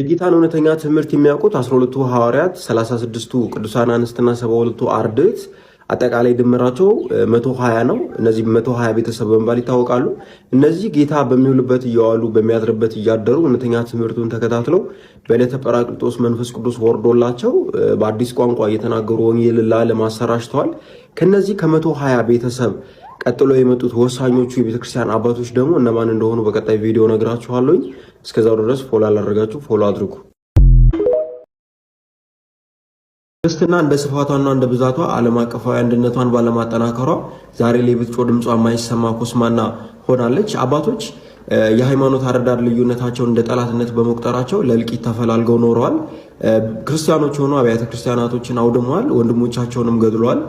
የጌታን እውነተኛ ትምህርት የሚያውቁት 12ቱ ሐዋርያት፣ 36ቱ ቅዱሳን አንስትና 72ቱ አርድእት አጠቃላይ ድምራቸው 120 ነው። እነዚህ 120 ቤተሰብ በመባል ይታወቃሉ። እነዚህ ጌታ በሚውልበት እየዋሉ በሚያድርበት እያደሩ እውነተኛ ትምህርቱን ተከታትለው በዕለተ ጰራቅሊጦስ መንፈስ ቅዱስ ወርዶላቸው በአዲስ ቋንቋ እየተናገሩ ወንጌልን ለዓለም አሰራጭተዋል። ከነዚህ ከ120 ቤተሰብ ቀጥሎ የመጡት ወሳኞቹ የቤተክርስቲያን አባቶች ደግሞ እነማን እንደሆኑ በቀጣይ ቪዲዮ ነግራችኋለሁ። እስከዛው ድረስ ፎሎ አላደረጋችሁ ፎሎ አድርጉ። ክርስትና እንደ ስፋቷና እንደ ብዛቷ ዓለም አቀፋዊ አንድነቷን ባለማጠናከሯ ዛሬ ላይ ብትጮህ ድምጿ የማይሰማ ኮስማና ሆናለች። አባቶች የሃይማኖት አረዳድ ልዩነታቸውን እንደ ጠላትነት በመቁጠራቸው ለእልቂት ተፈላልገው ኖረዋል። ክርስቲያኖች ሆኑ አብያተ ክርስቲያናቶችን አውድመዋል፣ ወንድሞቻቸውንም ገድለዋል።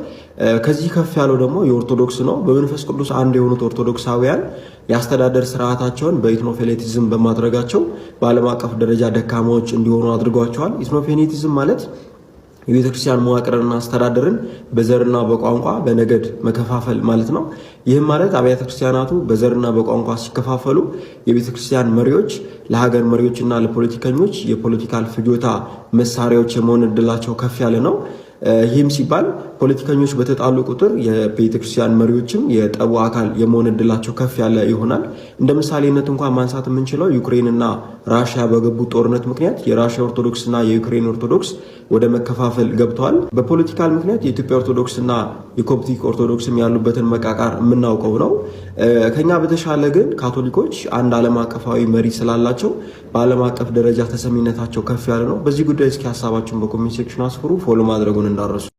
ከዚህ ከፍ ያለው ደግሞ የኦርቶዶክስ ነው። በመንፈስ ቅዱስ አንድ የሆኑት ኦርቶዶክሳውያን የአስተዳደር ስርዓታቸውን በኢትኖፌኔቲዝም በማድረጋቸው በዓለም አቀፍ ደረጃ ደካማዎች እንዲሆኑ አድርጓቸዋል። ኢትኖፌኔቲዝም ማለት የቤተክርስቲያን መዋቅርና አስተዳደርን በዘርና በቋንቋ በነገድ መከፋፈል ማለት ነው። ይህም ማለት አብያተ ክርስቲያናቱ በዘርና በቋንቋ ሲከፋፈሉ የቤተክርስቲያን መሪዎች ለሀገር መሪዎችና ለፖለቲከኞች የፖለቲካል ፍጆታ መሳሪያዎች የመሆን እድላቸው ከፍ ያለ ነው። ይህም ሲባል ፖለቲከኞች በተጣሉ ቁጥር የቤተክርስቲያን መሪዎችም የጠቡ አካል የመሆን እድላቸው ከፍ ያለ ይሆናል። እንደ ምሳሌነት እንኳን ማንሳት የምንችለው ዩክሬንና ራሽያ በገቡት ጦርነት ምክንያት የራሽያ ኦርቶዶክስና የዩክሬን ኦርቶዶክስ ወደ መከፋፈል ገብተዋል። በፖለቲካል ምክንያት የኢትዮጵያ ኦርቶዶክስና የኮፕቲክ ኦርቶዶክስም ያሉበትን መቃቃር የምናውቀው ነው። ከኛ በተሻለ ግን ካቶሊኮች አንድ ዓለም አቀፋዊ መሪ ስላላቸው በዓለም አቀፍ ደረጃ ተሰሚነታቸው ከፍ ያለ ነው። በዚህ ጉዳይ እስኪ ሀሳባችሁን በኮሜንት ሴክሽን አስፍሩ። ፎሎ ማድረጉን እንዳረሱ